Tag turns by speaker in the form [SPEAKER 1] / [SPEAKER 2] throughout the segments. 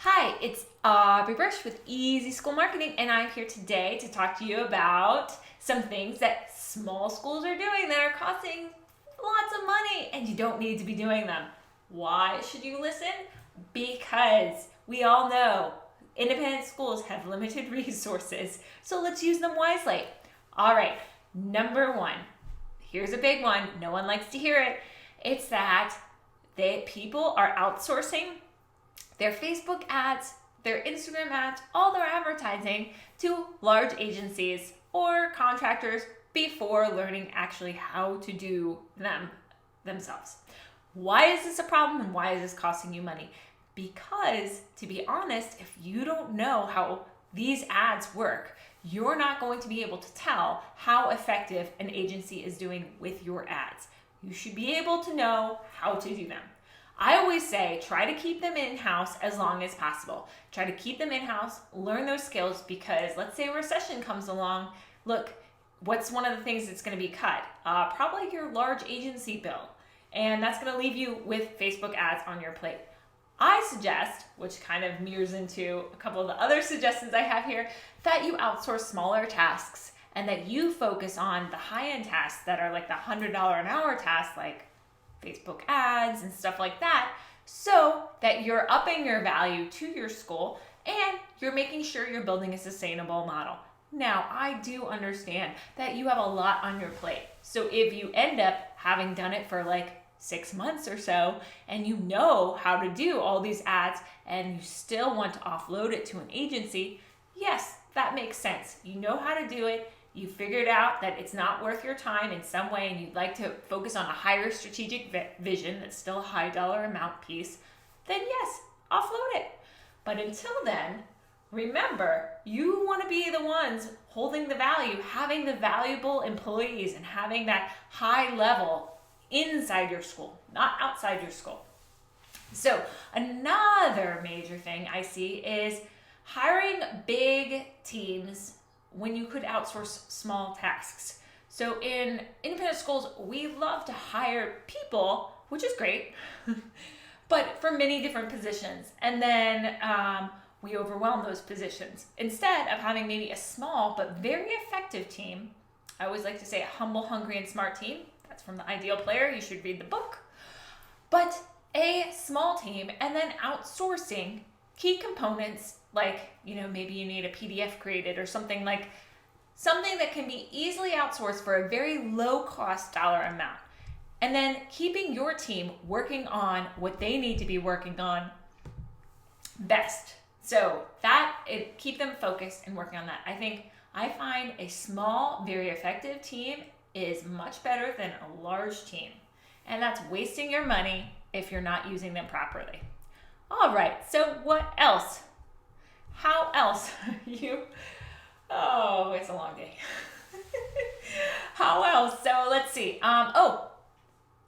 [SPEAKER 1] Hi, it's Aubrey Bursch with Easy School Marketing, and I'm here today to talk to you about some things that small schools are doing that are costing lots of money, and you don't need to be doing them. Why should you listen? Because we all know independent schools have limited resources, so let's use them wisely. All right, number one. Here's a big one. No one likes to hear it. It's that people are outsourcing their Facebook ads, their Instagram ads, all their advertising to large agencies or contractors before learning actually how to do them themselves. Why is this a problem and why is this costing you money? Because, to be honest, if you don't know how these ads work, you're not going to be able to tell how effective an agency is doing with your ads. You should be able to know how to do them. I always say try to keep them in-house as long as possible. Try to keep them in-house, learn those skills, because let's say a recession comes along. Look, what's one of the things that's going to be cut? Probably your large agency bill. And that's going to leave you with Facebook ads on your plate. I suggest, which kind of mirrors into a couple of the other suggestions I have here, that you outsource smaller tasks and that you focus on the high-end tasks that are like the $100 an hour tasks, like Facebook ads and stuff like that, so that you're upping your value to your school and you're making sure you're building a sustainable model. Now, I do understand that you have a lot on your plate. So if you end up having done it for like 6 months or so and you know how to do all these ads and you still want to offload it to an agency, yes, that makes sense. You know how to do it. You figured out that it's not worth your time in some way and you'd like to focus on a higher strategic vision that's still a high dollar amount piece, then yes, offload it. But until then, remember, you want to be the ones holding the value, having the valuable employees and having that high level inside your school, not outside your school. So another major thing I see is hiring big teams when you could outsource small tasks. So in independent schools, we love to hire people, which is great, but for many different positions. And then we overwhelm those positions. Instead of having maybe a small but very effective team, I always like to say a humble, hungry, and smart team. That's from The Ideal Player. You should read the book. But a small team and then outsourcing key components like, maybe you need a PDF created or something that can be easily outsourced for a very low cost dollar amount. And then keeping your team working on what they need to be working on best. So keep them focused and working on that. I find a small, very effective team is much better than a large team. And that's wasting your money if you're not using them properly. All right, so what else? How else it's a long day. How else? So let's see.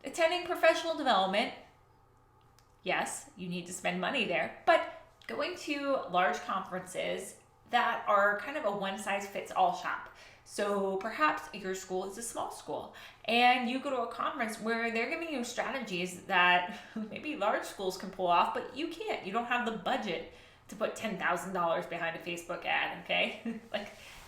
[SPEAKER 1] Attending professional development. Yes, you need to spend money there, but going to large conferences that are kind of a one-size-fits-all shop. So perhaps your school is a small school and you go to a conference where they're giving you strategies that maybe large schools can pull off, but you can't. You don't have the budget to put $10,000 behind a Facebook ad, okay?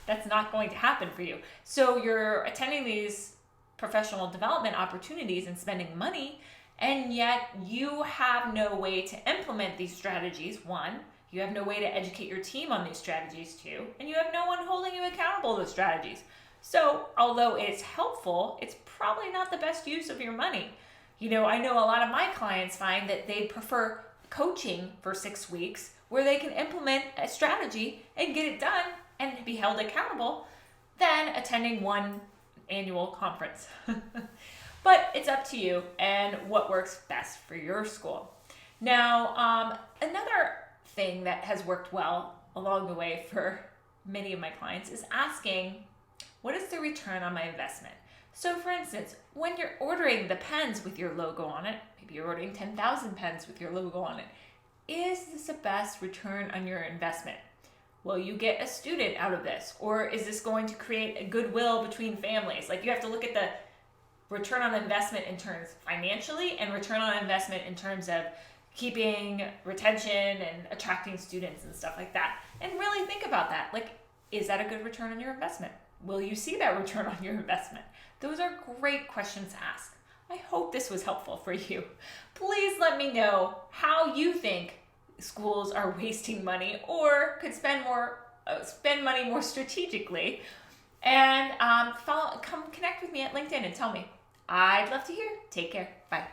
[SPEAKER 1] That's not going to happen for you. So you're attending these professional development opportunities and spending money, and yet you have no way to implement these strategies, one. You have no way to educate your team on these strategies, two. And you have no one holding you accountable to the strategies. So although it's helpful, it's probably not the best use of your money. I know a lot of my clients find that they prefer coaching for 6 weeks where they can implement a strategy and get it done and be held accountable than attending one annual conference. But it's up to you and what works best for your school. Now, another thing that has worked well along the way for many of my clients is asking, what is the return on my investment? So for instance, when you're ordering the pens with your logo on it, maybe you're ordering 10,000 pens with your logo on it, is this the best return on your investment? Will you get a student out of this? Or is this going to create a goodwill between families? You have to look at the return on investment in terms financially and return on investment in terms of keeping retention and attracting students and stuff like that. And really think about that. Like, is that a good return on your investment? Will you see that return on your investment? Those are great questions to ask. I hope this was helpful for you. Please let me know how you think schools are wasting money or could spend money more strategically. And come connect with me at LinkedIn and tell me. I'd love to hear. Take care. Bye.